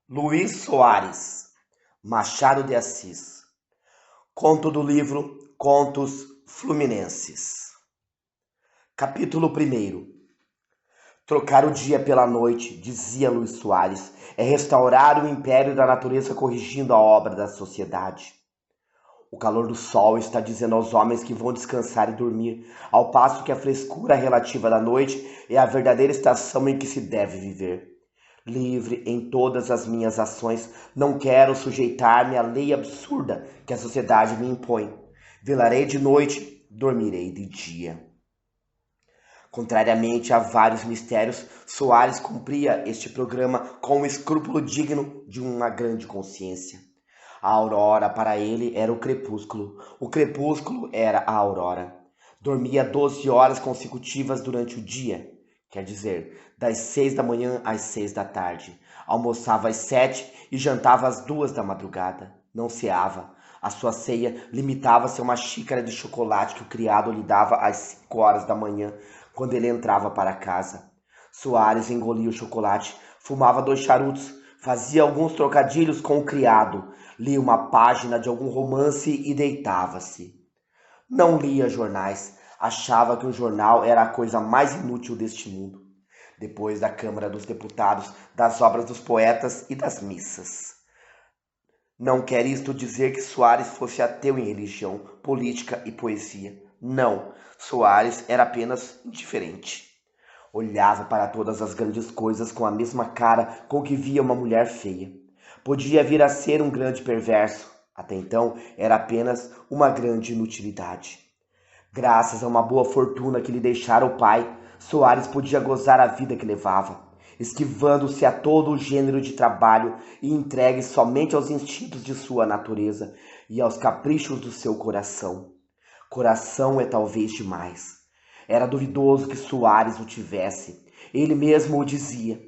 Luís Soares, Machado de Assis. Conto do livro Contos Fluminenses. Capítulo 1. Trocar o dia pela noite, dizia Luís Soares, é restaurar o império da natureza corrigindo a obra da sociedade. O calor do sol está dizendo aos homens que vão descansar e dormir, ao passo que a frescura relativa da noite é a verdadeira estação em que se deve viver. Livre em todas as minhas ações, não quero sujeitar-me à lei absurda que a sociedade me impõe. Velarei de noite, dormirei de dia. Contrariamente a vários mistérios, Soares cumpria este programa com um escrúpulo digno de uma grande consciência. A aurora para ele era o crepúsculo era a aurora. Dormia 12 horas consecutivas durante o dia, quer dizer, das 6 da manhã às 6 da tarde. Almoçava às 7 e jantava às 2 da madrugada. Não ceava. A sua ceia limitava-se a uma xícara de chocolate que o criado lhe dava às 5 horas da manhã, quando ele entrava para casa. Soares engolia o chocolate, fumava 2 charutos, fazia alguns trocadilhos com o criado, lia uma página de algum romance e deitava-se. Não lia jornais, achava que um jornal era a coisa mais inútil deste mundo, depois da Câmara dos Deputados, das obras dos poetas e das missas. Não quer isto dizer que Soares fosse ateu em religião, política e poesia. Não, Soares era apenas indiferente. Olhava para todas as grandes coisas com a mesma cara com que via uma mulher feia. Podia vir a ser um grande perverso. Até então era apenas uma grande inutilidade. Graças a uma boa fortuna que lhe deixara o pai, Soares podia gozar a vida que levava, esquivando-se a todo o gênero de trabalho e entregue somente aos instintos de sua natureza e aos caprichos do seu coração. Coração é talvez demais. Era duvidoso que Soares o tivesse. Ele mesmo o dizia.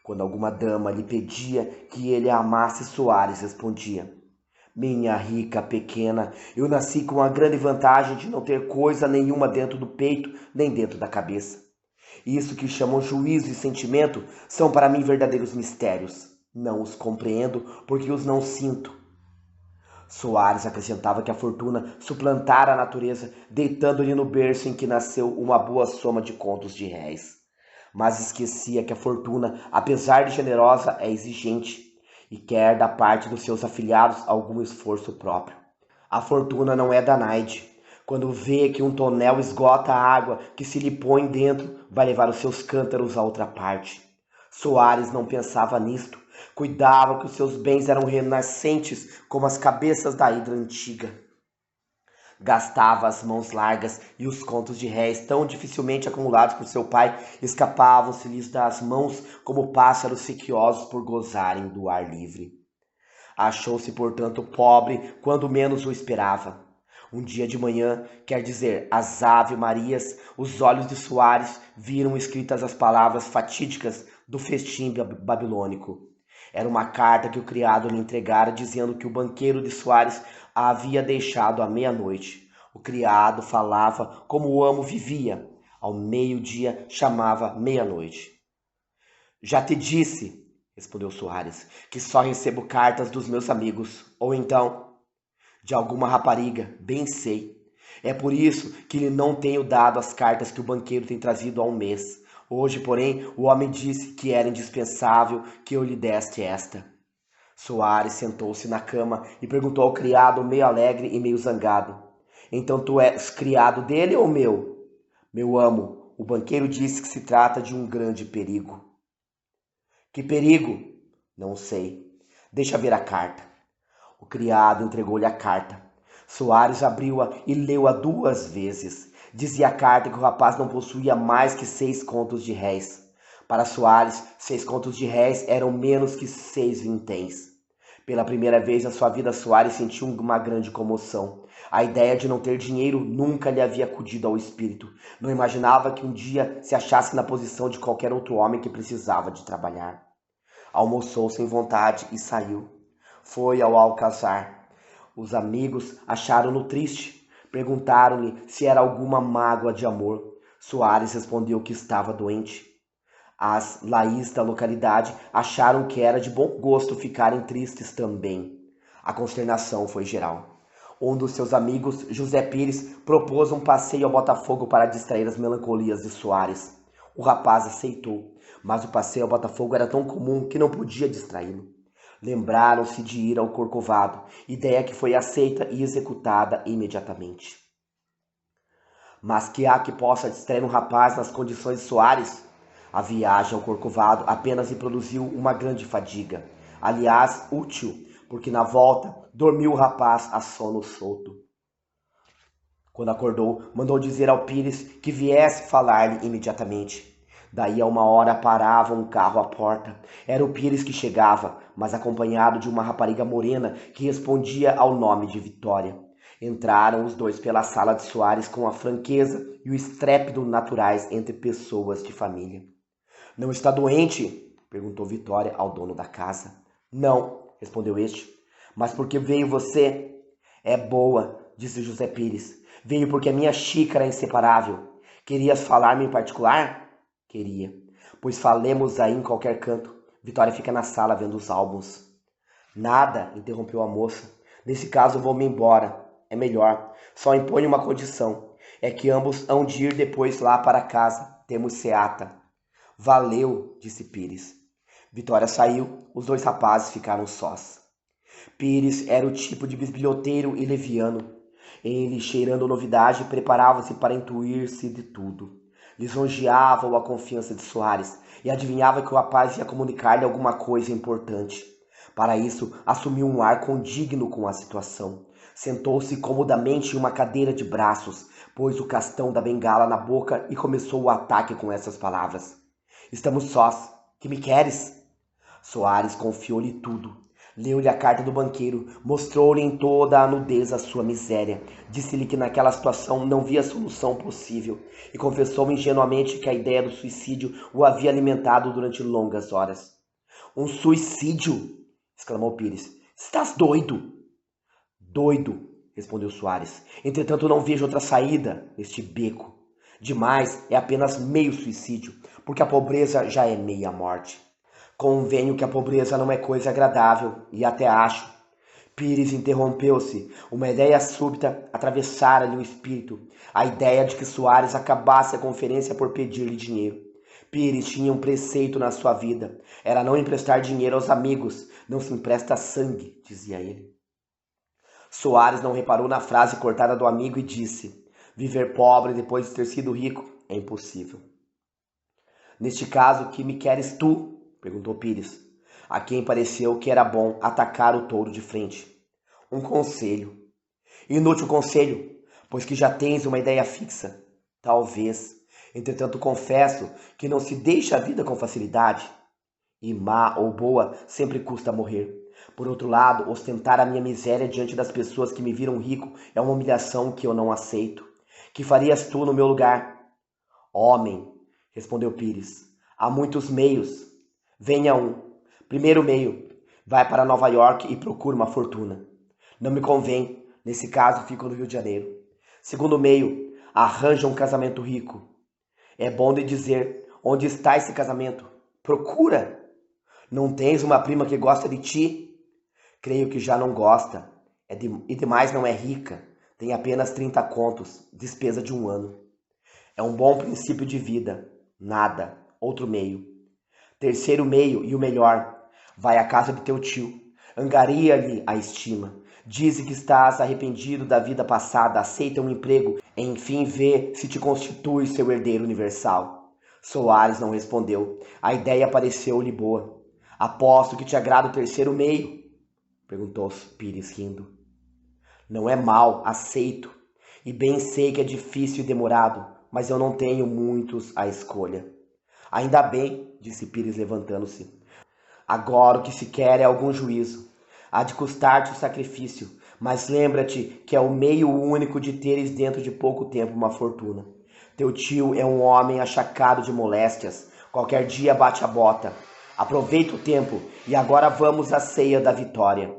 Quando alguma dama lhe pedia que ele a amasse, Soares respondia: minha rica pequena, eu nasci com a grande vantagem de não ter coisa nenhuma dentro do peito nem dentro da cabeça. Isso que chamam juízo e sentimento são para mim verdadeiros mistérios. Não os compreendo porque os não sinto. Soares acrescentava que a fortuna suplantara a natureza, deitando-lhe no berço em que nasceu uma boa soma de contos de réis. Mas esquecia que a fortuna, apesar de generosa, é exigente e quer da parte dos seus afilhados algum esforço próprio. A fortuna não é Danaide. Quando vê que um tonel esgota a água que se lhe põe dentro, vai levar os seus cântaros a outra parte. Soares não pensava nisto. Cuidava que os seus bens eram renascentes como as cabeças da hidra antiga. Gastava as mãos largas e os contos de réis, tão dificilmente acumulados por seu pai, escapavam-se-lhes das mãos como pássaros sequiosos por gozarem do ar livre. Achou-se, portanto, pobre quando menos o esperava. Um dia de manhã, quer dizer, às Ave-Marias, os olhos de Soares viram escritas as palavras fatídicas do festim babilônico. Era uma carta que o criado lhe entregara dizendo que o banqueiro de Soares a havia deixado à meia-noite. O criado falava como o amo vivia. Ao meio-dia chamava meia-noite. Já te disse, respondeu Soares, que só recebo cartas dos meus amigos, ou então de alguma rapariga, bem sei. É por isso que lhe não tenho dado as cartas que o banqueiro tem trazido há um mês. Hoje, porém, o homem disse que era indispensável que eu lhe desse esta. Soares sentou-se na cama e perguntou ao criado, meio alegre e meio zangado: então tu és criado dele ou meu? Meu amo, o banqueiro disse que se trata de um grande perigo. Que perigo? Não sei. Deixa ver a carta. O criado entregou-lhe a carta. Soares abriu-a e leu-a 2 vezes. Dizia a carta que o rapaz não possuía mais que 6 contos de réis. Para Soares, 6 contos de réis eram menos que 6 vinténs. Pela primeira vez na sua vida, Soares sentiu uma grande comoção. A ideia de não ter dinheiro nunca lhe havia acudido ao espírito. Não imaginava que um dia se achasse na posição de qualquer outro homem que precisava de trabalhar. Almoçou sem vontade e saiu. Foi ao alcazar. Os amigos acharam-no triste. Perguntaram-lhe se era alguma mágoa de amor. Soares respondeu que estava doente. As Laís da localidade acharam que era de bom gosto ficarem tristes também. A consternação foi geral. Um dos seus amigos, José Pires, propôs um passeio ao Botafogo para distrair as melancolias de Soares. O rapaz aceitou, mas o passeio ao Botafogo era tão comum que não podia distraí-lo. Lembraram-se de ir ao Corcovado, ideia que foi aceita e executada imediatamente. Mas que há que possa distrair um rapaz nas condições de Soares? A viagem ao Corcovado apenas lhe produziu uma grande fadiga. Aliás, útil, porque na volta dormiu o rapaz a sono solto. Quando acordou, mandou dizer ao Pires que viesse falar-lhe imediatamente. Daí a 1 hora parava um carro à porta. Era o Pires que chegava, mas acompanhado de uma rapariga morena que respondia ao nome de Vitória. Entraram os dois pela sala de Soares com a franqueza e o estrépito naturais entre pessoas de família. Não está doente? Perguntou Vitória ao dono da casa. Não, respondeu este. Mas por que veio você? É boa, disse José Pires. Veio porque a minha xícara é inseparável. Querias falar-me em particular? Queria. Pois falemos aí em qualquer canto. Vitória fica na sala vendo os álbuns. Nada, interrompeu a moça. Nesse caso vou-me embora. É melhor. Só imponho uma condição. É que ambos hão de ir depois lá para casa. Temos seata. Valeu, disse Pires. Vitória saiu. Os dois rapazes ficaram sós. Pires era o tipo de bisbilhoteiro e leviano. Ele, cheirando novidade, preparava-se para intuir-se de tudo. Lisonjeava-o a confiança de Soares e adivinhava que o rapaz ia comunicar-lhe alguma coisa importante. Para isso, assumiu um ar condigno com a situação. Sentou-se comodamente em uma cadeira de braços, pôs o castão da bengala na boca e começou o ataque com essas palavras. Estamos sós. Que me queres? Soares confiou-lhe tudo. Leu-lhe a carta do banqueiro, mostrou-lhe em toda a nudez a sua miséria. Disse-lhe que naquela situação não via solução possível e confessou ingenuamente que a ideia do suicídio o havia alimentado durante longas horas. Um suicídio? Exclamou Pires. Estás doido? Doido, respondeu Soares. Entretanto, não vejo outra saída neste beco. Demais é apenas meio suicídio, porque a pobreza já é meia morte. Convenho que a pobreza não é coisa agradável, e até acho. Pires interrompeu-se. Uma ideia súbita atravessara-lhe o espírito. A ideia de que Soares acabasse a conferência por pedir-lhe dinheiro. Pires tinha um preceito na sua vida. Era não emprestar dinheiro aos amigos. Não se empresta sangue, dizia ele. Soares não reparou na frase cortada do amigo e disse: viver pobre depois de ter sido rico é impossível. Neste caso, que me queres tu? Perguntou Pires, a quem pareceu que era bom atacar o touro de frente. Um conselho. Inútil conselho, pois que já tens uma ideia fixa. Talvez. Entretanto, confesso que não se deixa a vida com facilidade. E má ou boa, sempre custa morrer. Por outro lado, ostentar a minha miséria diante das pessoas que me viram rico é uma humilhação que eu não aceito. Que farias tu no meu lugar? Homem, respondeu Pires, há muitos meios. Venha um. Primeiro meio, vai para Nova York e procura uma fortuna. Não me convém, nesse caso fico no Rio de Janeiro. Segundo meio, arranja um casamento rico. É bom de dizer, onde está esse casamento? Procura. Não tens uma prima que gosta de ti? Creio que já não gosta. E demais não é rica. Tem apenas 30 contos, despesa de 1 ano. É um bom princípio de vida. Nada. Outro meio. Terceiro meio e o melhor, vai à casa de teu tio, angaria-lhe a estima, dize que estás arrependido da vida passada, aceita um emprego, enfim vê se te constitui seu herdeiro universal. Soares não respondeu, a ideia pareceu-lhe boa. Aposto que te agrada o terceiro meio? Perguntou Pires rindo. Não é mal, aceito, e bem sei que é difícil e demorado, mas eu não tenho muitos à escolha. Ainda bem, disse Pires levantando-se. Agora o que se quer é algum juízo. Há de custar-te o sacrifício, mas lembra-te que é o meio único de teres dentro de pouco tempo uma fortuna. Teu tio é um homem achacado de moléstias. Qualquer dia bate a bota. Aproveita o tempo e agora vamos à ceia da vitória.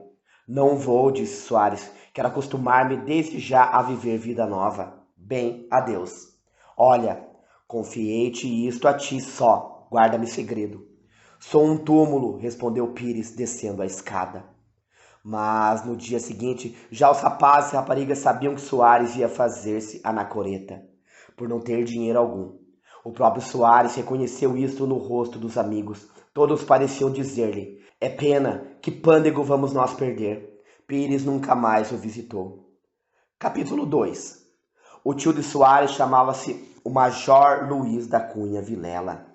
Não vou, disse Soares. Quero acostumar-me desde já a viver vida nova. Bem, adeus. Olha, confiei-te isto a ti só. guarda-me segredo. Sou um túmulo, respondeu Pires, descendo a escada. Mas no dia seguinte, já os rapazes e raparigas sabiam que Soares ia fazer-se anacoreta, por não ter dinheiro algum. O próprio Soares reconheceu isto no rosto dos amigos. Todos pareciam dizer-lhe: é pena, que pândego vamos nós perder. Pires nunca mais o visitou. Capítulo 2. O tio de Soares chamava-se o Major Luís da Cunha Vilela.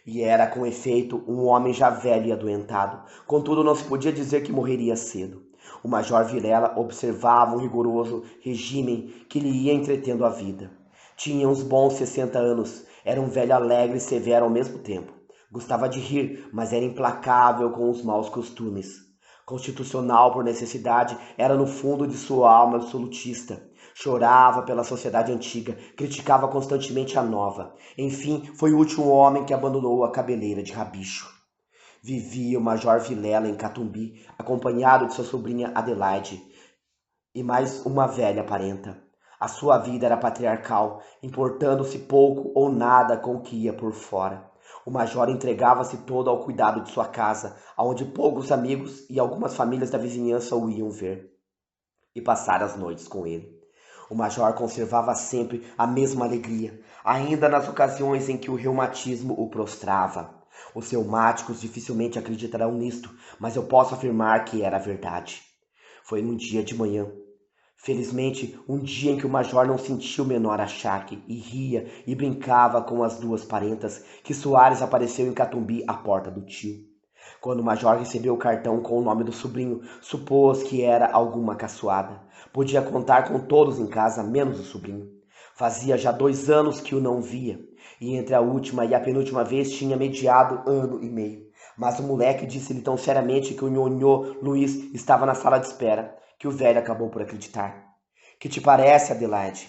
E era, com efeito, um homem já velho e adoentado. Contudo, não se podia dizer que morreria cedo. O Major Vilela observava um rigoroso regime que lhe ia entretendo a vida. Tinha uns bons 60 anos. Era um velho alegre e severo ao mesmo tempo. Gostava de rir, mas era implacável com os maus costumes. Constitucional por necessidade, era no fundo de sua alma absolutista. Chorava pela sociedade antiga, criticava constantemente a nova. Enfim, foi o último homem que abandonou a cabeleira de rabicho. Vivia o Major Vilela em Catumbi, acompanhado de sua sobrinha Adelaide e mais uma velha parenta. A sua vida era patriarcal, importando-se pouco ou nada com o que ia por fora. O major entregava-se todo ao cuidado de sua casa, aonde poucos amigos e algumas famílias da vizinhança o iam ver e passar as noites com ele. O major conservava sempre a mesma alegria, ainda nas ocasiões em que o reumatismo o prostrava. Os reumáticos dificilmente acreditarão nisto, mas eu posso afirmar que era verdade. Foi num dia de manhã. Felizmente, um dia em que o major não sentiu o menor achaque e ria e brincava com as duas parentas, que Soares apareceu em Catumbi à porta do tio. Quando o major recebeu o cartão com o nome do sobrinho, supôs que era alguma caçoada. Podia contar com todos em casa, menos o sobrinho. Fazia já 2 anos que o não via, e entre a última e a penúltima vez tinha mediado 1 ano e meio. Mas o moleque disse-lhe tão seriamente que o nhonhô Luiz estava na sala de espera, que o velho acabou por acreditar. Que te parece, Adelaide?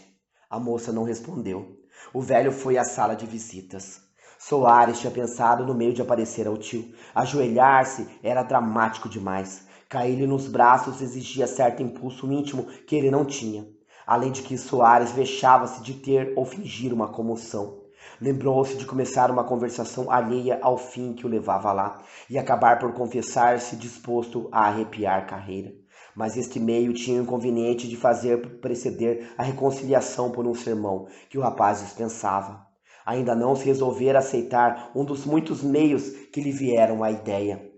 A moça não respondeu. O velho foi à sala de visitas. Soares tinha pensado no meio de aparecer ao tio. Ajoelhar-se era dramático demais. Cair-lhe nos braços exigia certo impulso íntimo que ele não tinha. Além de que Soares vexava-se de ter ou fingir uma comoção. Lembrou-se de começar uma conversação alheia ao fim que o levava lá e acabar por confessar-se disposto a arrepiar carreira. Mas este meio tinha o inconveniente de fazer preceder a reconciliação por um sermão que o rapaz dispensava. Ainda não se resolvera aceitar um dos muitos meios que lhe vieram à ideia,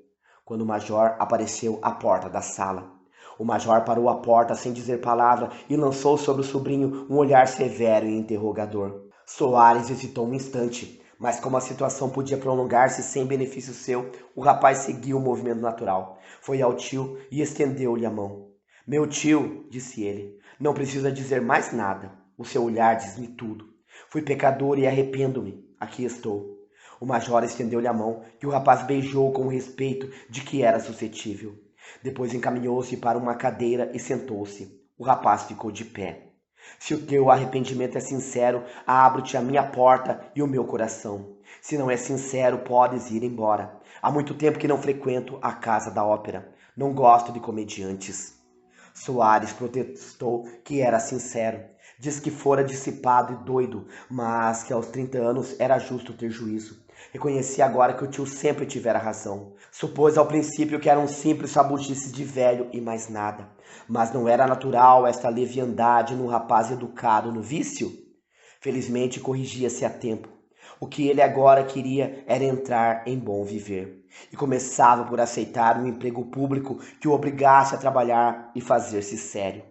quando o major apareceu à porta da sala. O major parou à porta sem dizer palavra e lançou sobre o sobrinho um olhar severo e interrogador. Soares hesitou um instante, mas como a situação podia prolongar-se sem benefício seu, o rapaz seguiu o movimento natural. Foi ao tio e estendeu-lhe a mão. Meu tio, disse ele, não precisa dizer mais nada. O seu olhar diz-me tudo. Fui pecador e arrependo-me. Aqui estou. O major estendeu-lhe a mão e o rapaz beijou com o respeito de que era suscetível. Depois encaminhou-se para uma cadeira e sentou-se. O rapaz ficou de pé. Se o teu arrependimento é sincero, abro-te a minha porta e o meu coração. Se não é sincero, podes ir embora. Há muito tempo que não frequento a casa da ópera. Não gosto de comediantes. Soares protestou que era sincero. Diz que fora dissipado e doido, mas que aos 30 anos era justo ter juízo. Reconhecia agora que o tio sempre tivera razão. Supôs ao princípio que era um simples sabugice de velho e mais nada. Mas não era natural esta leviandade num rapaz educado no vício? Felizmente corrigia-se a tempo. O que ele agora queria era entrar em bom viver. E começava por aceitar um emprego público que o obrigasse a trabalhar e fazer-se sério.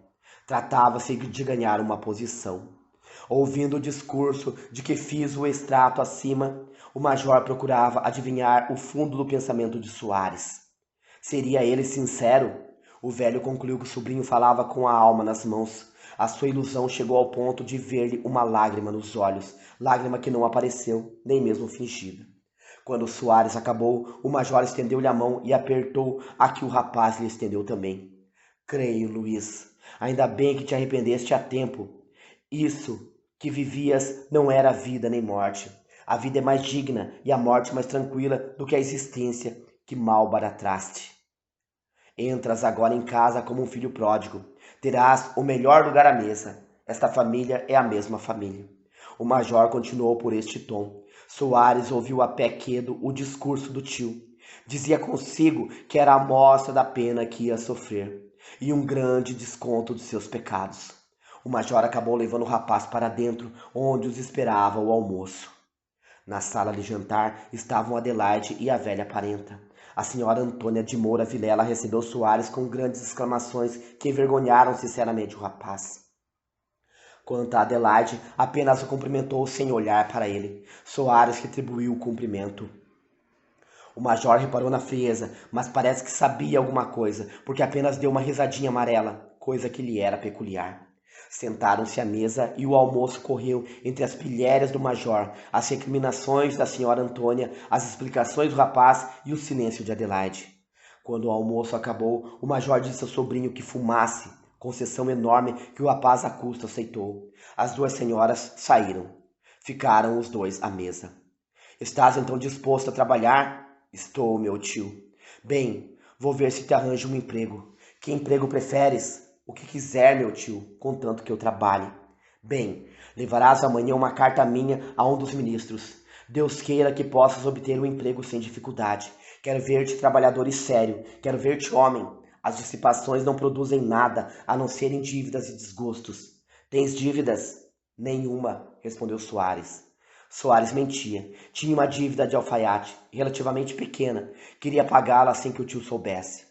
Tratava-se de ganhar uma posição. Ouvindo o discurso de que fiz o extrato acima, o major procurava adivinhar o fundo do pensamento de Soares. Seria ele sincero? O velho concluiu que o sobrinho falava com a alma nas mãos. A sua ilusão chegou ao ponto de ver-lhe uma lágrima nos olhos, lágrima que não apareceu, nem mesmo fingida. Quando Soares acabou, o major estendeu-lhe a mão e apertou a que o rapaz lhe estendeu também. Creio, Luiz, ainda bem que te arrependeste a tempo. Isso que vivias não era vida nem morte. A vida é mais digna e a morte mais tranquila do que a existência que mal baratraste. Entras agora em casa como um filho pródigo. Terás o melhor lugar à mesa. Esta família é a mesma família. O major continuou por este tom. Soares ouviu a pé quedo o discurso do tio. Dizia consigo que era a amostra da pena que ia sofrer e um grande desconto dos seus pecados. O major acabou levando o rapaz para dentro, onde os esperava o almoço. Na sala de jantar estavam Adelaide e a velha parenta. A senhora Antônia de Moura Vilela recebeu Soares com grandes exclamações que envergonharam sinceramente o rapaz. Quanto a Adelaide, apenas o cumprimentou sem olhar para ele. Soares retribuiu o cumprimento. O major reparou na frieza, mas parece que sabia alguma coisa, porque apenas deu uma risadinha amarela, coisa que lhe era peculiar. Sentaram-se à mesa e o almoço correu entre as pilhérias do major, as recriminações da senhora Antônia, as explicações do rapaz e o silêncio de Adelaide. Quando o almoço acabou, o major disse ao sobrinho que fumasse, concessão enorme que o rapaz a custo aceitou. As duas senhoras saíram. Ficaram os dois à mesa. Estás então disposto a trabalhar? Estou, meu tio. Bem, vou ver se te arranjo um emprego. Que emprego preferes? O que quiser, meu tio, contanto que eu trabalhe. Bem, levarás amanhã uma carta minha a um dos ministros. Deus queira que possas obter um emprego sem dificuldade. Quero ver-te trabalhador e sério. Quero ver-te homem. As dissipações não produzem nada, a não serem dívidas e desgostos. Tens dívidas? Nenhuma, respondeu Soares. Soares mentia. Tinha uma dívida de alfaiate, relativamente pequena. Queria pagá-la sem que o tio soubesse.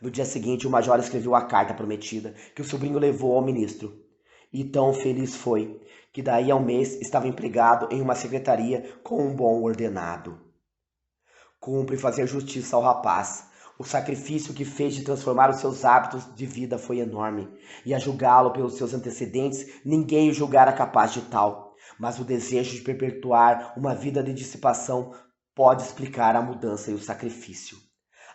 No dia seguinte, o major escreveu a carta prometida, que o sobrinho levou ao ministro. E tão feliz foi, que daí a um mês estava empregado em uma secretaria com um bom ordenado. Cumpre fazer justiça ao rapaz. O sacrifício que fez de transformar os seus hábitos de vida foi enorme, e a julgá-lo pelos seus antecedentes, ninguém o julgara capaz de tal. Mas o desejo de perpetuar uma vida de dissipação pode explicar a mudança e o sacrifício.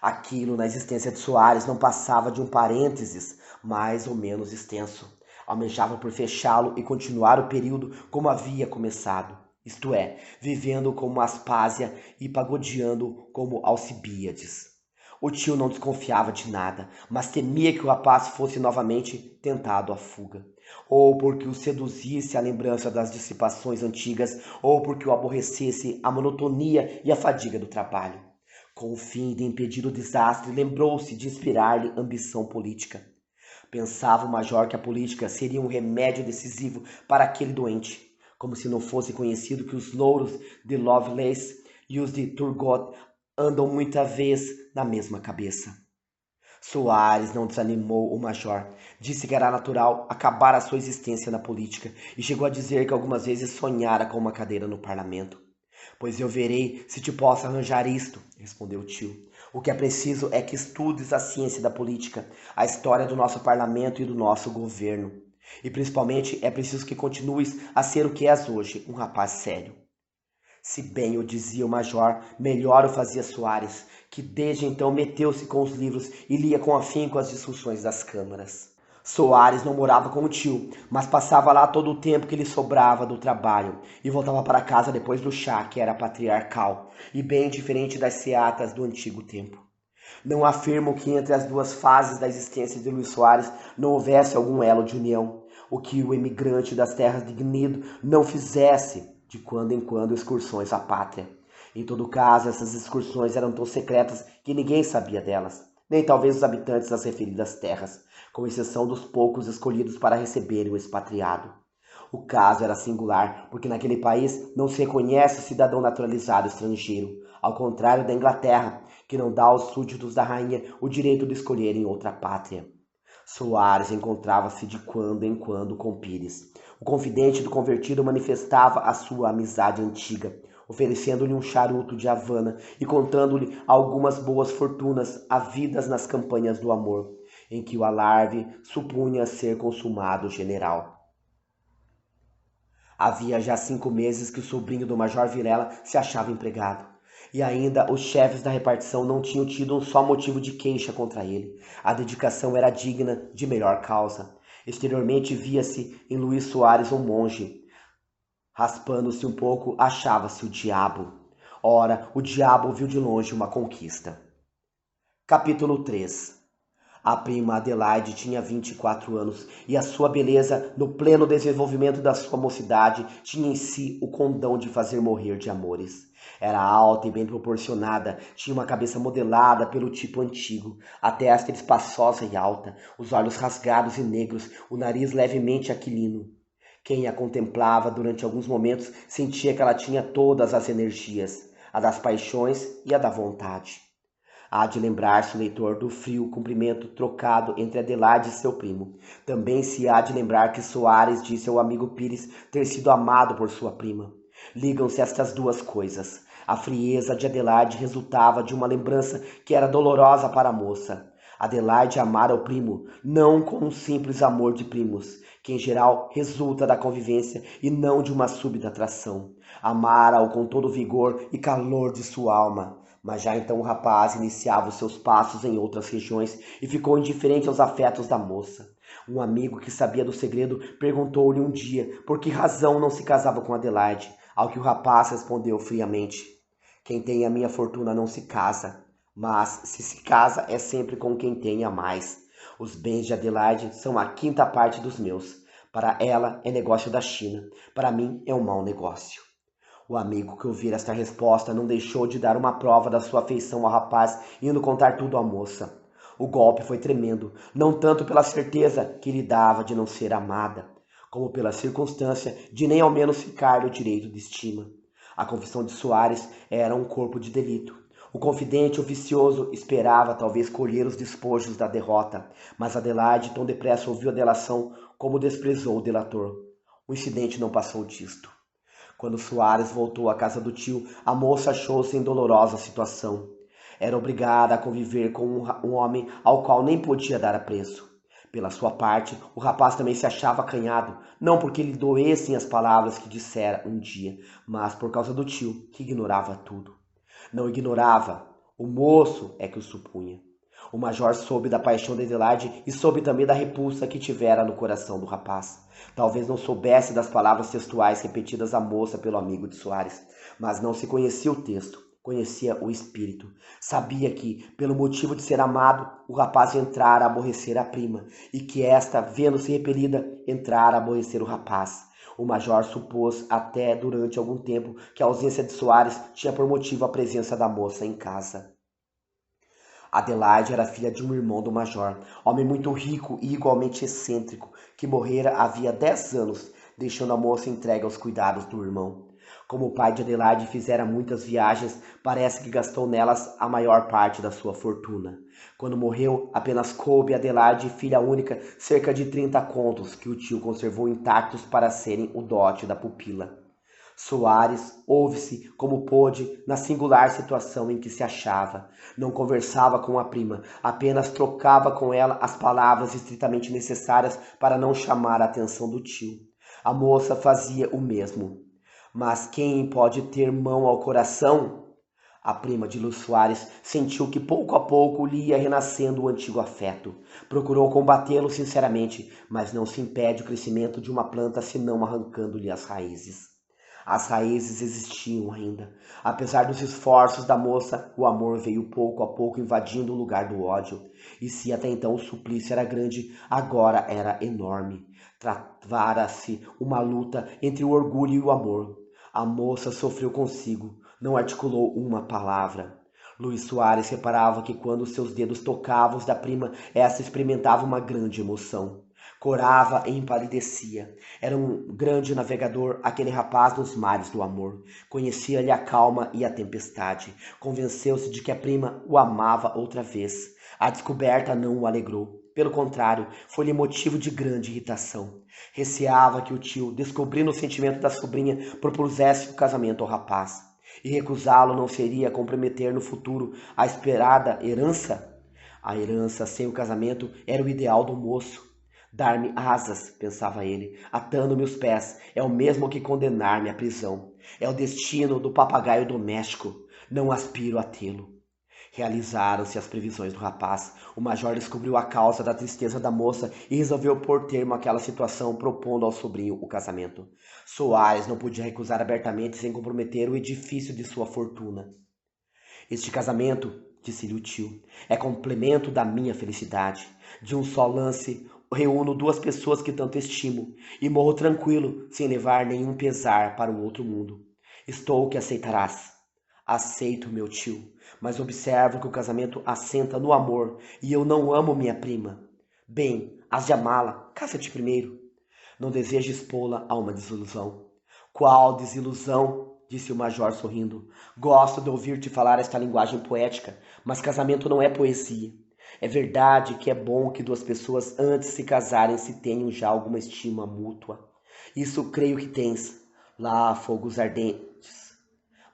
Aquilo na existência de Soares não passava de um parênteses mais ou menos extenso. Almejava por fechá-lo e continuar o período como havia começado, isto é, vivendo como Aspásia e pagodeando como Alcibíades. O tio não desconfiava de nada, mas temia que o rapaz fosse novamente tentado à fuga, ou porque o seduzisse a lembrança das dissipações antigas, ou porque o aborrecesse a monotonia e a fadiga do trabalho. Com o fim de impedir o desastre, lembrou-se de inspirar-lhe ambição política. Pensava o major que a política seria um remédio decisivo para aquele doente, como se não fosse conhecido que os louros de Lovelace e os de Turgot andam muita vez na mesma cabeça. Soares não desanimou o major. Disse que era natural acabar a sua existência na política e chegou a dizer que algumas vezes sonhara com uma cadeira no parlamento. Pois eu verei se te posso arranjar isto, respondeu o tio. O que é preciso é que estudes a ciência da política, a história do nosso parlamento e do nosso governo. E principalmente é preciso que continues a ser o que és hoje, um rapaz sério. Se bem o dizia o major, melhor o fazia Soares, que desde então meteu-se com os livros e lia com afinco as discussões das câmaras. Soares não morava com o tio, mas passava lá todo o tempo que lhe sobrava do trabalho e voltava para casa depois do chá, que era patriarcal e bem diferente das seatas do antigo tempo. Não afirmo que entre as duas fases da existência de Luís Soares não houvesse algum elo de união, o que o emigrante das terras de Gnido não fizesse de quando em quando excursões à pátria. Em todo caso, essas excursões eram tão secretas que ninguém sabia delas, nem talvez os habitantes das referidas terras, com exceção dos poucos escolhidos para receberem o expatriado. O caso era singular, porque naquele país não se reconhece o cidadão naturalizado estrangeiro, ao contrário da Inglaterra, que não dá aos súditos da rainha o direito de escolherem outra pátria. Soares encontrava-se de quando em quando com Pires. O confidente do convertido manifestava a sua amizade antiga, oferecendo-lhe um charuto de Havana e contando-lhe algumas boas fortunas havidas nas campanhas do amor, em que o alarve supunha ser consumado general. Havia já 5 meses que o sobrinho do Major Vilela se achava empregado. E ainda os chefes da repartição não tinham tido um só motivo de queixa contra ele. A dedicação era digna de melhor causa. Exteriormente via-se em Luís Soares um monge. Raspando-se um pouco, achava-se o diabo. Ora, o diabo viu de longe uma conquista. Capítulo 3. A prima Adelaide tinha 24 anos e a sua beleza, no pleno desenvolvimento da sua mocidade, tinha em si o condão de fazer morrer de amores. Era alta e bem proporcionada, tinha uma cabeça modelada pelo tipo antigo, a testa espaçosa e alta, os olhos rasgados e negros, o nariz levemente aquilino. Quem a contemplava durante alguns momentos sentia que ela tinha todas as energias, a das paixões e a da vontade. Há de lembrar-se o leitor do frio cumprimento trocado entre Adelaide e seu primo. Também se há de lembrar que Soares disse ao amigo Pires ter sido amado por sua prima. Ligam-se estas duas coisas. A frieza de Adelaide resultava de uma lembrança que era dolorosa para a moça. Adelaide amara o primo, não com um simples amor de primos, que em geral resulta da convivência e não de uma súbita atração. Amara-o com todo o vigor e calor de sua alma. Mas já então o rapaz iniciava os seus passos em outras regiões e ficou indiferente aos afetos da moça. Um amigo que sabia do segredo perguntou-lhe um dia por que razão não se casava com Adelaide, ao que o rapaz respondeu friamente: quem tem a minha fortuna não se casa, mas se se casa é sempre com quem tenha mais. Os bens de Adelaide são a quinta parte dos meus. Para ela é negócio da China, para mim é um mau negócio. O amigo que ouvira esta resposta não deixou de dar uma prova da sua afeição ao rapaz, indo contar tudo à moça. O golpe foi tremendo, não tanto pela certeza que lhe dava de não ser amada, como pela circunstância de nem ao menos ficar-lhe o direito de estima. A confissão de Soares era um corpo de delito. O confidente oficioso esperava talvez colher os despojos da derrota, mas Adelaide tão depressa ouviu a delação como desprezou o delator. O incidente não passou disto. Quando Soares voltou à casa do tio, a moça achou-se em dolorosa situação. Era obrigada a conviver com um homem ao qual nem podia dar apreço. Pela sua parte, o rapaz também se achava acanhado, não porque lhe doessem as palavras que dissera um dia, mas por causa do tio, que ignorava tudo. Não ignorava, o moço é que o supunha. O major soube da paixão de Adelaide e soube também da repulsa que tivera no coração do rapaz. Talvez não soubesse das palavras textuais repetidas à moça pelo amigo de Soares, mas não se conhecia o texto, conhecia o espírito. Sabia que, pelo motivo de ser amado, o rapaz entrara a aborrecer a prima, e que esta, vendo-se repelida, entrara a aborrecer o rapaz. O major supôs até durante algum tempo que a ausência de Soares tinha por motivo a presença da moça em casa. Adelaide era filha de um irmão do major, homem muito rico e igualmente excêntrico, que morrera havia 10 anos, deixando a moça entregue aos cuidados do irmão. Como o pai de Adelaide fizera muitas viagens, parece que gastou nelas a maior parte da sua fortuna. Quando morreu, apenas coube a Adelaide, filha única, cerca de 30 contos, que o tio conservou intactos para serem o dote da pupila. Soares ouve-se como pôde na singular situação em que se achava. Não conversava com a prima, apenas trocava com ela as palavras estritamente necessárias para não chamar a atenção do tio. A moça fazia o mesmo. Mas quem pode ter mão ao coração? A prima de Luz Soares sentiu que pouco a pouco lhe ia renascendo o antigo afeto. Procurou combatê-lo sinceramente, mas não se impede o crescimento de uma planta senão arrancando-lhe as raízes. As raízes existiam ainda. Apesar dos esforços da moça, o amor veio pouco a pouco invadindo o lugar do ódio. E se até então o suplício era grande, agora era enorme. Travara-se uma luta entre o orgulho e o amor. A moça sofreu consigo, não articulou uma palavra. Luiz Soares reparava que quando seus dedos tocavam os da prima, essa experimentava uma grande emoção. Corava e empalidecia. Era um grande navegador, aquele rapaz nos mares do amor. Conhecia-lhe a calma e a tempestade. Convenceu-se de que a prima o amava outra vez. A descoberta não o alegrou. Pelo contrário, foi-lhe motivo de grande irritação. Receava que o tio, descobrindo o sentimento da sobrinha, propusesse o casamento ao rapaz. E recusá-lo não seria comprometer no futuro a esperada herança? A herança sem o casamento era o ideal do moço. Dar-me asas, pensava ele, atando-me os pés, é o mesmo que condenar-me à prisão. É o destino do papagaio doméstico. Não aspiro a tê-lo. Realizaram-se as previsões do rapaz. O major descobriu a causa da tristeza da moça e resolveu pôr termo àquela situação, propondo ao sobrinho o casamento. Soares não podia recusar abertamente sem comprometer o edifício de sua fortuna. Este casamento disse-lhe o tio. É complemento da minha felicidade. De um só lance, reúno duas pessoas que tanto estimo e morro tranquilo, sem levar nenhum pesar para o outro mundo. Estou que aceitarás. Aceito, meu tio, mas observo que o casamento assenta no amor e eu não amo minha prima. Bem, has de amá-la, casa-te primeiro. Não desejo expô-la a uma desilusão. Qual desilusão? Disse o major sorrindo. Gosto de ouvir-te falar esta linguagem poética, mas casamento não é poesia. É verdade que é bom que duas pessoas antes de se casarem se tenham já alguma estima mútua. Isso creio que tens. Lá, fogos ardentes.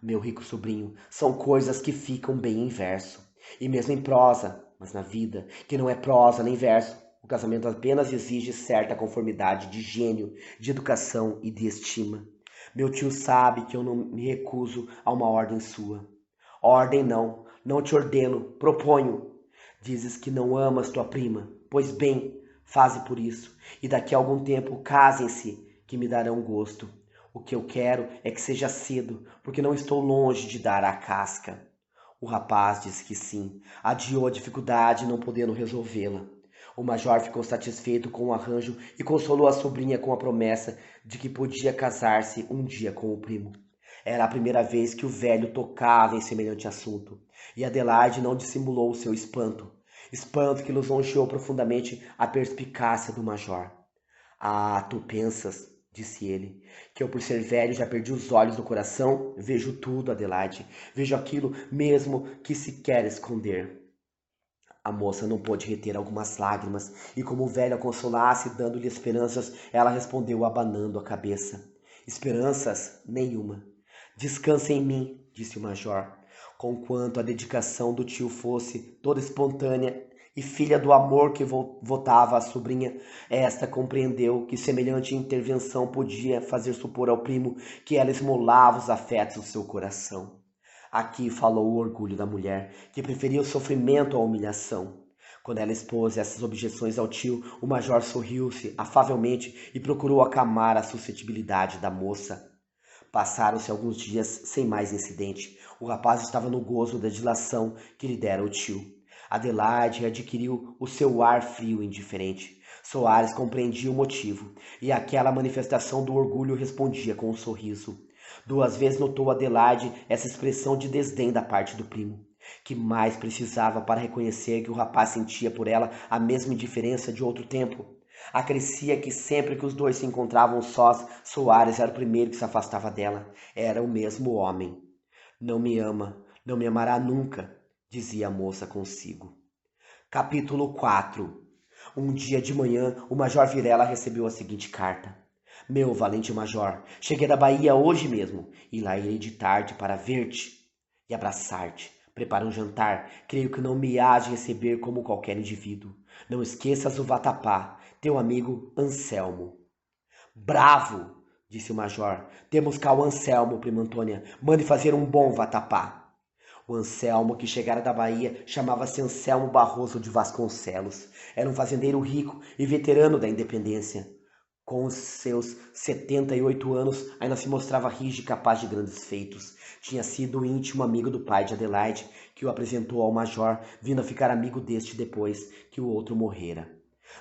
Meu rico sobrinho, são coisas que ficam bem em verso. E mesmo em prosa, mas na vida, que não é prosa nem verso, o casamento apenas exige certa conformidade de gênio, de educação e de estima. Meu tio sabe que eu não me recuso a uma ordem sua. Ordem não, não te ordeno, proponho. Dizes que não amas tua prima. Pois bem, faze por isso, e daqui a algum tempo casem-se, que me darão gosto. O que eu quero é que seja cedo, porque não estou longe de dar a casca. O rapaz disse que sim, adiou a dificuldade, não podendo resolvê-la. O major ficou satisfeito com o arranjo e consolou a sobrinha com a promessa de que podia casar-se um dia com o primo. Era a primeira vez que o velho tocava em semelhante assunto, e Adelaide não dissimulou o seu espanto. Espanto que lisonjeou profundamente a perspicácia do major. Ah, tu pensas, disse ele, que eu por ser velho já perdi os olhos do coração? Vejo tudo, Adelaide. Vejo aquilo mesmo que se quer esconder. A moça não pôde reter algumas lágrimas, e como o velho a consolasse, dando-lhe esperanças, ela respondeu abanando a cabeça. Esperanças? Nenhuma. Descanse em mim, disse o major. Conquanto a dedicação do tio fosse toda espontânea e filha do amor que votava à sobrinha, esta compreendeu que semelhante intervenção podia fazer supor ao primo que ela esmolava os afetos do seu coração. Aqui falou o orgulho da mulher, que preferia o sofrimento à humilhação. Quando ela expôs essas objeções ao tio, o major sorriu-se afavelmente e procurou acalmar a suscetibilidade da moça. Passaram-se alguns dias sem mais incidente. O rapaz estava no gozo da dilação que lhe dera o tio. Adelaide adquiriu o seu ar frio e indiferente. Soares compreendia o motivo, e àquela manifestação do orgulho respondia com um sorriso. Duas vezes notou Adelaide essa expressão de desdém da parte do primo. Que mais precisava para reconhecer que o rapaz sentia por ela a mesma indiferença de outro tempo? Acrescia que sempre que os dois se encontravam sós, Soares era o primeiro que se afastava dela. Era o mesmo homem. Não me ama, não me amará nunca, dizia a moça consigo. Capítulo 4. Um dia de manhã, o Major Virela recebeu a seguinte carta. Meu valente major, cheguei da Bahia hoje mesmo, e lá irei de tarde para ver-te e abraçar-te. Prepara um jantar, creio que não me há de receber como qualquer indivíduo. Não esqueças o vatapá, teu amigo Anselmo. Bravo, disse o major. Temos cá o Anselmo, prima Antônia. Mande fazer um bom vatapá. O Anselmo, que chegara da Bahia, chamava-se Anselmo Barroso de Vasconcelos. Era um fazendeiro rico e veterano da independência. Com os seus 78 anos, ainda se mostrava rígido e capaz de grandes feitos. Tinha sido íntimo amigo do pai de Adelaide, que o apresentou ao major, vindo a ficar amigo deste depois que o outro morrera.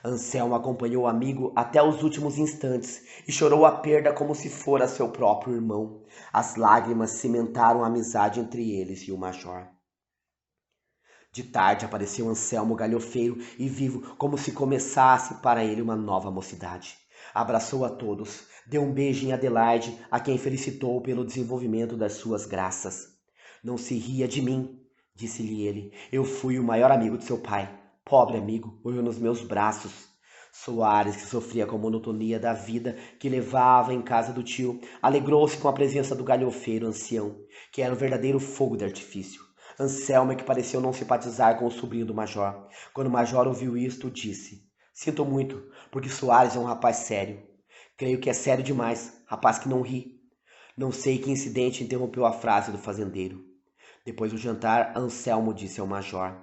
Anselmo acompanhou o amigo até os últimos instantes e chorou a perda como se fora seu próprio irmão. As lágrimas cimentaram a amizade entre eles e o major. De tarde apareceu Anselmo galhofeiro e vivo, como se começasse para ele uma nova mocidade. Abraçou a todos, deu um beijo em Adelaide, a quem felicitou pelo desenvolvimento das suas graças. Não se ria de mim, disse-lhe ele. Eu fui o maior amigo de seu pai. Pobre amigo, morreu nos meus braços. Soares, que sofria com a monotonia da vida que levava em casa do tio, alegrou-se com a presença do galhofeiro ancião, que era um verdadeiro fogo de artifício. Anselmo, que pareceu não simpatizar com o sobrinho do major. Quando o major ouviu isto, disse: Sinto muito, porque Soares é um rapaz sério. Creio que é sério demais, rapaz que não ri. Não sei que incidente interrompeu a frase do fazendeiro. Depois do jantar, Anselmo disse ao major: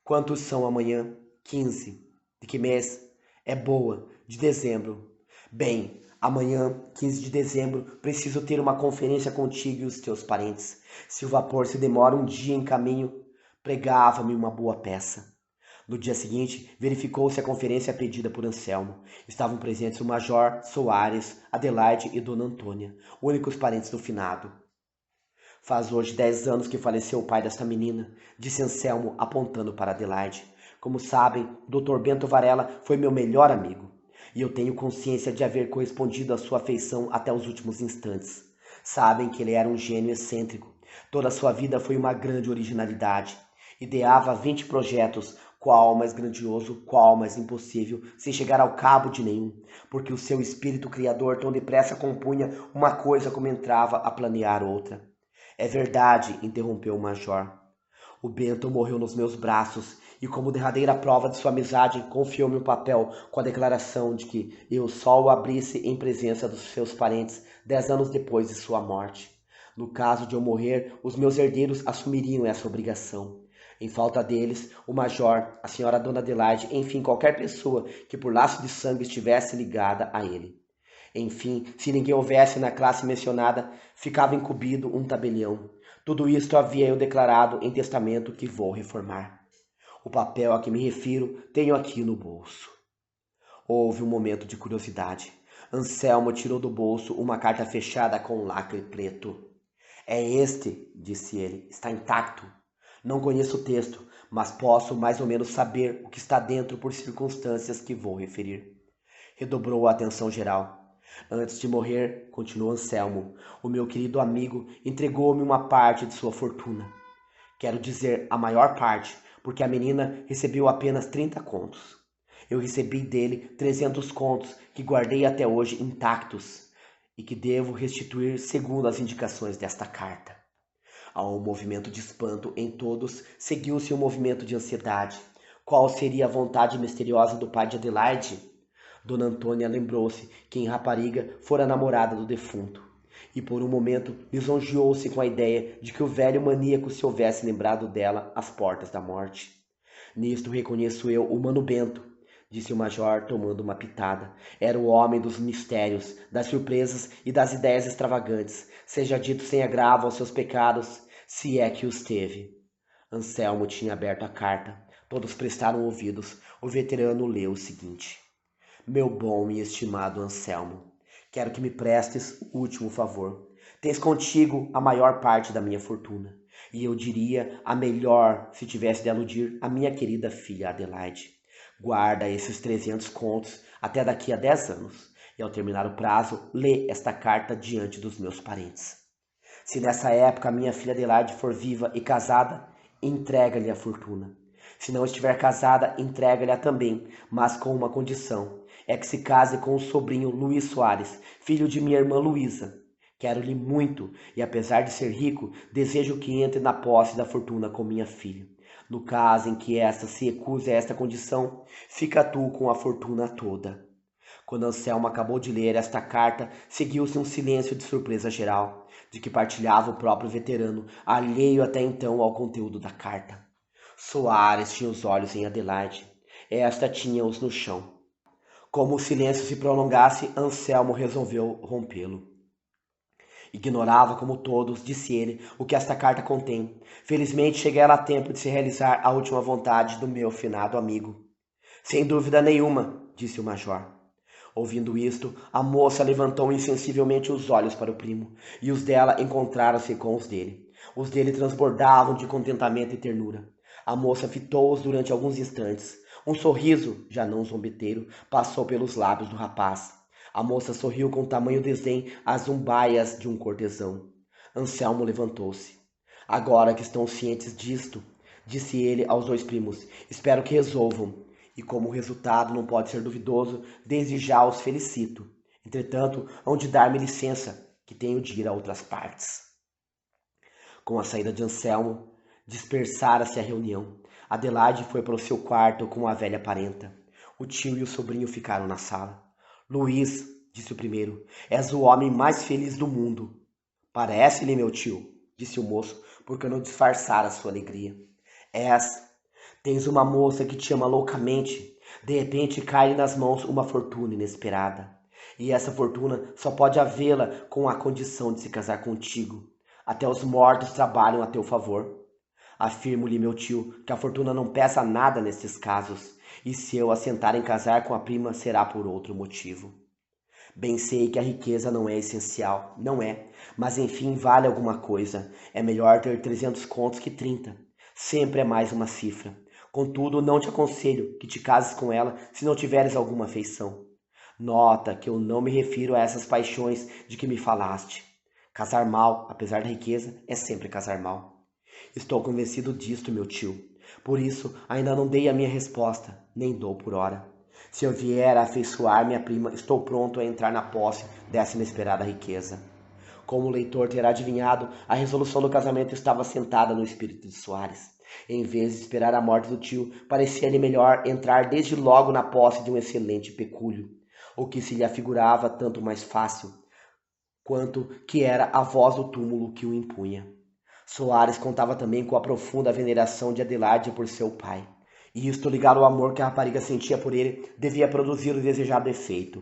Quantos são amanhã? 15. De que mês? É boa, de dezembro. Bem, amanhã, 15 de dezembro, preciso ter uma conferência contigo e os teus parentes. Se o vapor se demora um dia em caminho, Pregava-me uma boa peça. No dia seguinte, verificou-se a conferência pedida por Anselmo. Estavam presentes o Major, Soares, Adelaide e Dona Antônia, únicos parentes do finado. Faz hoje 10 anos que faleceu o pai desta menina, disse Anselmo, apontando para Adelaide. Como sabem, o Dr. Bento Varela foi meu melhor amigo, e eu tenho consciência de haver correspondido à sua afeição até os últimos instantes. Sabem que ele era um gênio excêntrico. Toda a sua vida foi uma grande originalidade. Ideava 20 projetos, qual mais grandioso, qual mais impossível, sem chegar ao cabo de nenhum, porque o seu espírito criador tão depressa compunha uma coisa como entrava a planear outra. É verdade, interrompeu o major. O Bento morreu nos meus braços e, como derradeira prova de sua amizade, confiou-me um papel com a declaração de que eu só o abrisse em presença dos seus parentes 10 anos depois de sua morte. No caso de eu morrer, os meus herdeiros assumiriam essa obrigação. Em falta deles, o major, a senhora Dona Adelaide, enfim, qualquer pessoa que por laço de sangue estivesse ligada a ele. Enfim, se ninguém houvesse na classe mencionada, ficava incumbido um tabelião. Tudo isto havia eu declarado em testamento que vou reformar. O papel a que me refiro tenho aqui no bolso. Houve um momento de curiosidade. Anselmo tirou do bolso uma carta fechada com lacre preto. É este, disse ele, está intacto. Não conheço o texto, mas posso mais ou menos saber o que está dentro por circunstâncias que vou referir. Redobrou a atenção geral. Antes de morrer, continuou Anselmo, o meu querido amigo entregou-me uma parte de sua fortuna. Quero dizer, a maior parte, porque a menina recebeu apenas 30 contos. Eu recebi dele 300 contos que guardei até hoje intactos e que devo restituir segundo as indicações desta carta. A um movimento de espanto em todos, seguiu-se um movimento de ansiedade. Qual seria a vontade misteriosa do pai de Adelaide? Dona Antônia lembrou-se que em rapariga fora namorada do defunto, e por um momento lisonjeou-se com a ideia de que o velho maníaco se houvesse lembrado dela às portas da morte. Nisto reconheço eu o Mano Bento, disse o major, tomando uma pitada. Era o homem dos mistérios, das surpresas e das ideias extravagantes, seja dito sem agravo aos seus pecados, se é que os teve. Anselmo tinha aberto a carta. Todos prestaram ouvidos. O veterano leu o seguinte. Meu bom e estimado Anselmo, quero que me prestes o último favor. Tens contigo a maior parte da minha fortuna, e eu diria a melhor se tivesse de aludir a minha querida filha Adelaide. Guarda esses 300 contos até daqui a 10 anos, e ao terminar o prazo, lê esta carta diante dos meus parentes. Se nessa época minha filha Adelaide for viva e casada, entrega-lhe a fortuna. Se não estiver casada, entrega-lhe também, mas com uma condição. É que se case com o sobrinho Luís Soares, filho de minha irmã Luísa. Quero-lhe muito, e apesar de ser rico, desejo que entre na posse da fortuna com minha filha. No caso em que esta se recuse a esta condição, fica tu com a fortuna toda. Quando Anselmo acabou de ler esta carta, seguiu-se um silêncio de surpresa geral, de que partilhava o próprio veterano, alheio até então ao conteúdo da carta. Soares tinha os olhos em Adelaide, esta tinha-os no chão. Como o silêncio se prolongasse, Anselmo resolveu rompê-lo. Ignorava, como todos, disse ele, o que esta carta contém. Felizmente cheguei a tempo de se realizar a última vontade do meu finado amigo. Sem dúvida nenhuma, disse o major. Ouvindo isto, a moça levantou insensivelmente os olhos para o primo, e os dela encontraram-se com os dele. Os dele transbordavam de contentamento e ternura. A moça fitou-os durante alguns instantes. Um sorriso, já não zombeteiro, passou pelos lábios do rapaz. A moça sorriu com tamanho desdém às zumbaias de um cortesão. Anselmo levantou-se. Agora que estão cientes disto, disse ele aos dois primos, espero que resolvam. E como o resultado não pode ser duvidoso, desde já os felicito. Entretanto, hão de dar-me licença, que tenho de ir a outras partes. Com a saída de Anselmo, dispersara-se a reunião. Adelaide foi para o seu quarto com a velha parenta. O tio e o sobrinho ficaram na sala. Luís, disse o primeiro, és o homem mais feliz do mundo. Parece-lhe, meu tio, disse o moço, porque não disfarçara sua alegria. Tens uma moça que te ama loucamente. De repente cai-lhe nas mãos uma fortuna inesperada. E essa fortuna só pode havê-la com a condição de se casar contigo. Até os mortos trabalham a teu favor. Afirmo-lhe, meu tio, que a fortuna não pesa nada nestes casos, e se eu assentar em casar com a prima será por outro motivo. Bem sei que a riqueza não é essencial, não é, mas enfim vale alguma coisa. É melhor ter 300 contos que 30. Sempre é mais uma cifra. Contudo, não te aconselho que te cases com ela se não tiveres alguma afeição. Nota que eu não me refiro a essas paixões de que me falaste. Casar mal, apesar da riqueza, é sempre casar mal. Estou convencido disto, meu tio. Por isso, ainda não dei a minha resposta, nem dou por hora. Se eu vier a afeiçoar minha prima, estou pronto a entrar na posse dessa inesperada riqueza. Como o leitor terá adivinhado, a resolução do casamento estava assentada no espírito de Soares. Em vez de esperar a morte do tio, parecia-lhe melhor entrar desde logo na posse de um excelente pecúlio, o que se lhe afigurava tanto mais fácil, quanto que era a voz do túmulo que o impunha. Soares contava também com a profunda veneração de Adelaide por seu pai, e isto ligado ao amor que a rapariga sentia por ele, devia produzir o desejado efeito.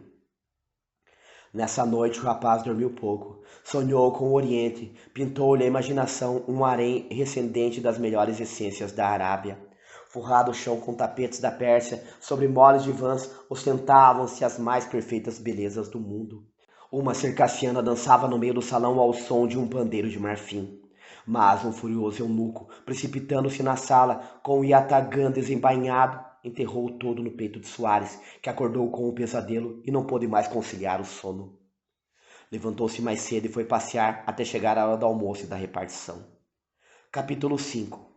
Nessa noite o rapaz dormiu pouco. Sonhou com o Oriente, pintou-lhe a imaginação um harém recendente das melhores essências da Arábia. Forrado o chão com tapetes da Pérsia, sobre moles divãs ostentavam-se as mais perfeitas belezas do mundo. Uma circassiana dançava no meio do salão ao som de um pandeiro de marfim. Mas um furioso eunuco, precipitando-se na sala com o iatagã desembainhado, enterrou todo no peito de Soares, que acordou com um pesadelo e não pôde mais conciliar o sono. Levantou-se mais cedo e foi passear até chegar a hora do almoço e da repartição. Capítulo 5.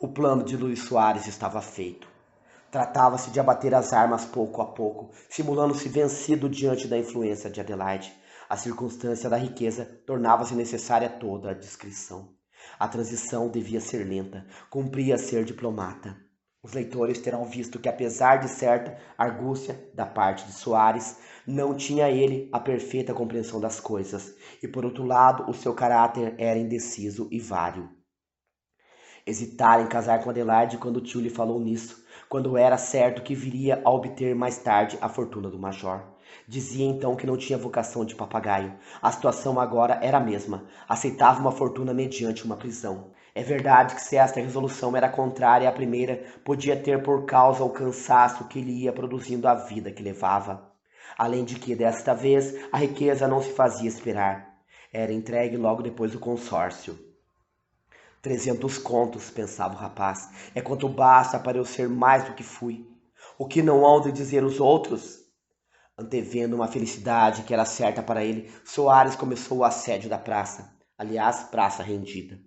O plano de Luís Soares estava feito. Tratava-se de abater as armas pouco a pouco, simulando-se vencido diante da influência de Adelaide. A circunstância da riqueza tornava-se necessária toda a discrição. A transição devia ser lenta, cumpria ser diplomata. Os leitores terão visto que, apesar de certa argúcia da parte de Soares, não tinha ele a perfeita compreensão das coisas, e por outro lado o seu caráter era indeciso e vário. Hesitara em casar com Adelaide quando o tio lhe falou nisso, quando era certo que viria a obter mais tarde a fortuna do major. Dizia então que não tinha vocação de papagaio. A situação agora era a mesma. Aceitava uma fortuna mediante uma prisão. É verdade que se esta resolução era contrária à primeira, podia ter por causa o cansaço que lhe ia produzindo a vida que levava. Além de que, desta vez, a riqueza não se fazia esperar. Era entregue logo depois do consórcio. 300 contos, pensava o rapaz, é quanto basta para eu ser mais do que fui. O que não hão de dizer os outros? Antevendo uma felicidade que era certa para ele, Soares começou o assédio da praça. Aliás, praça rendida.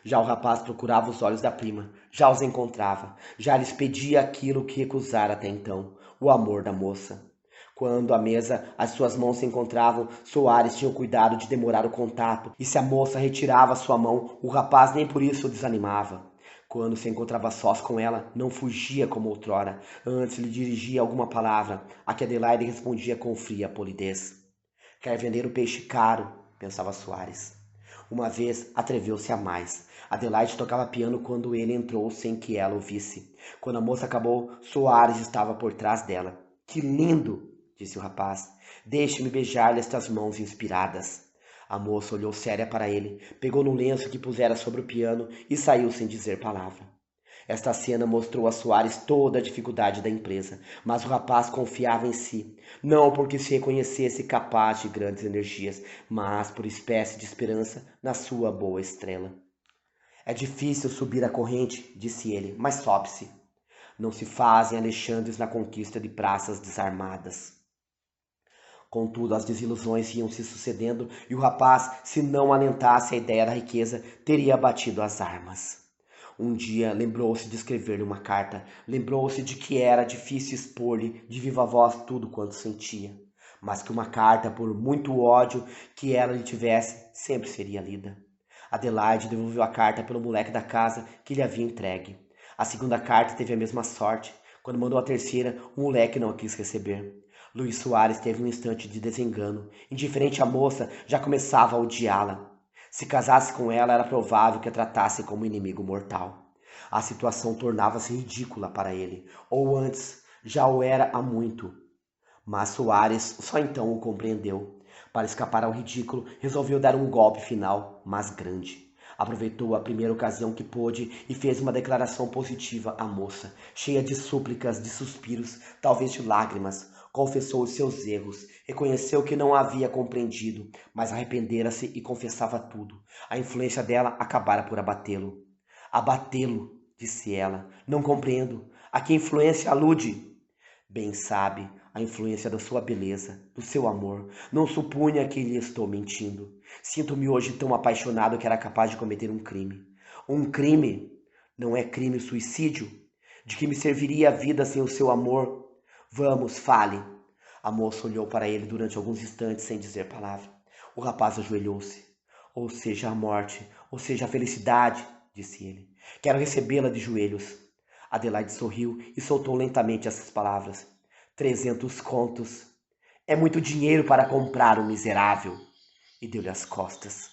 Já o rapaz procurava os olhos da prima, já os encontrava, já lhes pedia aquilo que recusara até então, o amor da moça. Quando à mesa as suas mãos se encontravam, Soares tinha o cuidado de demorar o contato, e se a moça retirava sua mão, o rapaz nem por isso o desanimava. Quando se encontrava sós com ela, não fugia como outrora, antes lhe dirigia alguma palavra, a que Adelaide respondia com fria polidez. Quer vender o peixe caro, pensava Soares. Uma vez atreveu-se a mais. Adelaide tocava piano quando ele entrou sem que ela o visse. Quando a moça acabou, Soares estava por trás dela. Que lindo! Disse o rapaz. Deixe-me beijar-lhe estas mãos inspiradas. A moça olhou séria para ele, pegou no lenço que pusera sobre o piano e saiu sem dizer palavra. Esta cena mostrou a Soares toda a dificuldade da empresa, mas o rapaz confiava em si, não porque se reconhecesse capaz de grandes energias, mas por espécie de esperança na sua boa estrela. É difícil subir a corrente, disse ele, mas sobe-se. Não se fazem Alexandres na conquista de praças desarmadas. Contudo, as desilusões iam se sucedendo e o rapaz, se não alentasse a ideia da riqueza, teria batido as armas. Um dia lembrou-se de escrever-lhe uma carta, lembrou-se de que era difícil expor-lhe de viva voz tudo quanto sentia, mas que uma carta, por muito ódio que ela lhe tivesse, sempre seria lida. Adelaide devolveu a carta pelo moleque da casa que lhe havia entregue. A segunda carta teve a mesma sorte. Quando mandou a terceira, o moleque não a quis receber. Luís Soares teve um instante de desengano. Indiferente à moça, já começava a odiá-la. Se casasse com ela, era provável que a tratasse como inimigo mortal. A situação tornava-se ridícula para ele, ou antes, já o era há muito. Mas Soares só então o compreendeu. Para escapar ao ridículo, resolveu dar um golpe final, mas grande. Aproveitou a primeira ocasião que pôde e fez uma declaração positiva à moça, cheia de súplicas, de suspiros, talvez de lágrimas. Confessou os seus erros, reconheceu que não havia compreendido, mas arrependera-se e confessava tudo. A influência dela acabara por abatê-lo. Abatê-lo, disse ela. Não compreendo. A que influência alude? Bem sabe, a influência da sua beleza, do seu amor. Não supunha que lhe estou mentindo. Sinto-me hoje tão apaixonado que era capaz de cometer um crime. Um crime? Não é crime suicídio? De que me serviria a vida sem o seu amor? Vamos, fale. A moça olhou para ele durante alguns instantes sem dizer palavra. O rapaz ajoelhou-se. Ou seja a morte, ou seja a felicidade, disse ele. Quero recebê-la de joelhos. Adelaide sorriu e soltou lentamente essas palavras. 300 contos. É muito dinheiro para comprar um miserável. E deu-lhe as costas.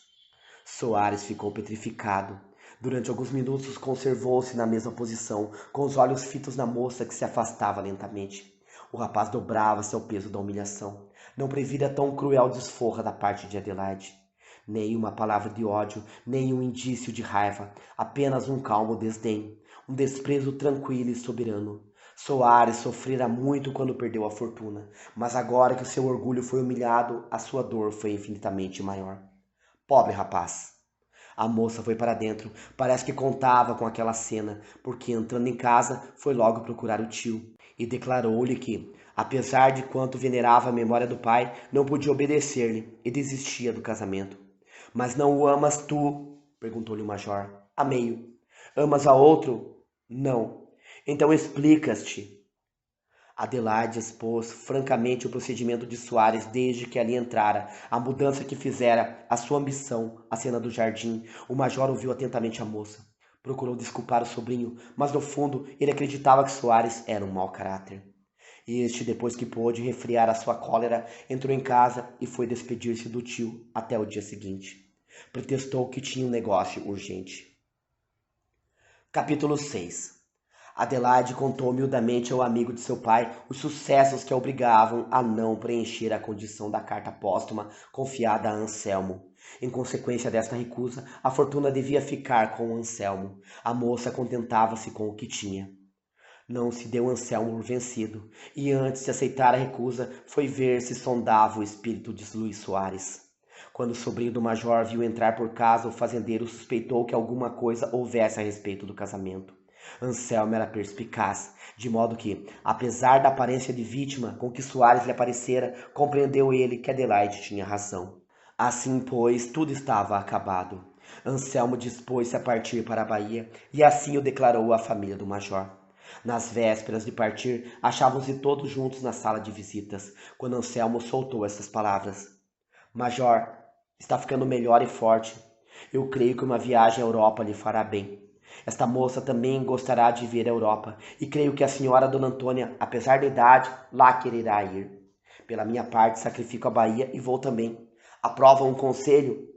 Soares ficou petrificado. Durante alguns minutos conservou-se na mesma posição, com os olhos fitos na moça que se afastava lentamente. O rapaz dobrava-se ao peso da humilhação. Não previra tão cruel desforra da parte de Adelaide. Nem uma palavra de ódio, nem um indício de raiva, apenas um calmo desdém, um desprezo tranquilo e soberano. Soares sofrera muito quando perdeu a fortuna, mas agora que o seu orgulho foi humilhado, a sua dor foi infinitamente maior. Pobre rapaz! A moça foi para dentro, parece que contava com aquela cena, porque entrando em casa foi logo procurar o tio e declarou-lhe que, apesar de quanto venerava a memória do pai, não podia obedecer-lhe e desistia do casamento. Mas não o amas tu? Perguntou-lhe o major. Amei-o. Amas a outro? Não. Então explicas-te. Adelaide expôs francamente o procedimento de Soares desde que ali entrara, a mudança que fizera, a sua ambição, a cena do jardim. O major ouviu atentamente a moça. Procurou desculpar o sobrinho, mas no fundo ele acreditava que Soares era um mau caráter. Este, depois que pôde refriar a sua cólera, entrou em casa e foi despedir-se do tio até o dia seguinte. Pretextou que tinha um negócio urgente. Capítulo 6. Adelaide contou humildemente ao amigo de seu pai os sucessos que a obrigavam a não preencher a condição da carta póstuma confiada a Anselmo. Em consequência desta recusa, a fortuna devia ficar com Anselmo. A moça contentava-se com o que tinha. Não se deu Anselmo por vencido, e antes de aceitar a recusa, foi ver se sondava o espírito de Luís Soares. Quando o sobrinho do major viu entrar por casa, o fazendeiro suspeitou que alguma coisa houvesse a respeito do casamento. Anselmo era perspicaz, de modo que, apesar da aparência de vítima com que Soares lhe aparecera, compreendeu ele que Adelaide tinha razão. Assim, pois, tudo estava acabado. Anselmo dispôs-se a partir para a Bahia, e assim o declarou à família do major. Nas vésperas de partir, achavam-se todos juntos na sala de visitas, quando Anselmo soltou essas palavras. Major, está ficando melhor e forte. Eu creio que uma viagem à Europa lhe fará bem. Esta moça também gostará de ver a Europa, e creio que a senhora Dona Antônia, apesar da idade, lá quererá ir. Pela minha parte, sacrifico a Bahia e vou também. Aprova um conselho?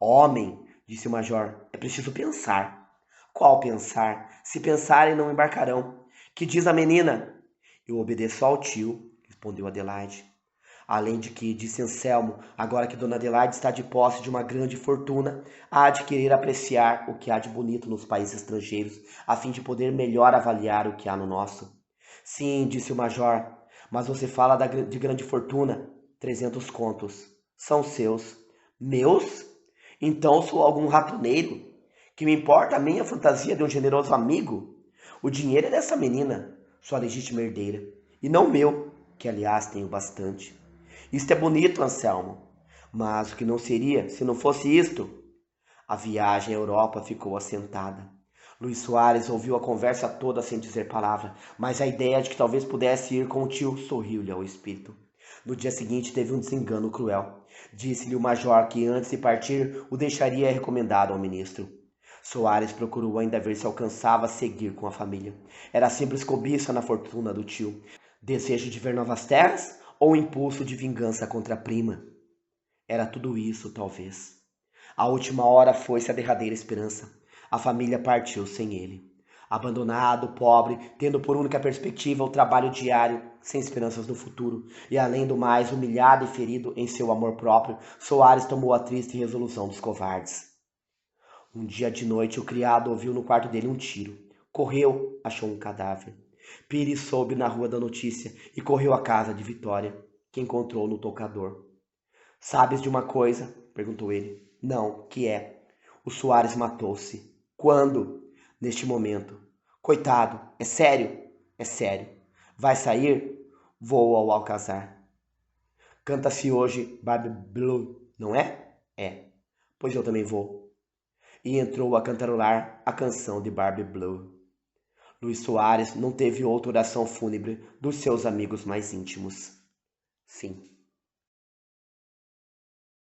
Homem, disse o major, é preciso pensar. Qual pensar? Se pensarem, não embarcarão. Que diz a menina? Eu obedeço ao tio, respondeu Adelaide. Além de que, disse Anselmo, agora que Dona Adelaide está de posse de uma grande fortuna, há de querer apreciar o que há de bonito nos países estrangeiros, a fim de poder melhor avaliar o que há no nosso. Sim, disse o major, mas você fala de grande fortuna. 300 contos. São seus. Meus? Então sou algum ratoneiro? Que me importa a minha fantasia de um generoso amigo? O dinheiro é dessa menina, sua legítima herdeira, e não meu, que aliás tenho bastante. Isto é bonito, Anselmo, mas o que não seria se não fosse isto? A viagem à Europa ficou assentada. Luís Soares ouviu a conversa toda sem dizer palavra, mas a ideia de que talvez pudesse ir com o tio sorriu-lhe ao espírito. No dia seguinte teve um desengano cruel. Disse-lhe o major que antes de partir o deixaria recomendado ao ministro. Soares procurou ainda ver se alcançava seguir com a família. Era simples cobiça na fortuna do tio. Desejo de ver novas terras ou impulso de vingança contra a prima? Era tudo isso, talvez. A última hora foi-se a derradeira esperança. A família partiu sem ele. Abandonado, pobre, tendo por única perspectiva o trabalho diário, sem esperanças no futuro, e além do mais humilhado e ferido em seu amor próprio, Soares tomou a triste resolução dos covardes. Um dia de noite, o criado ouviu no quarto dele um tiro. Correu, achou um cadáver. Pires soube na rua da notícia e correu à casa de Vitória, que encontrou no toucador. Sabes de uma coisa? Perguntou ele. Não, que é? O Soares matou-se. Quando? Neste momento. Coitado, é sério? É sério. Vai sair? Vou ao Alcazar. Canta-se hoje Barbie Blue, não é? É. Pois eu também vou. E entrou a cantarolar a canção de Barbie Blue. Luís Soares não teve outra oração fúnebre dos seus amigos mais íntimos. Fim.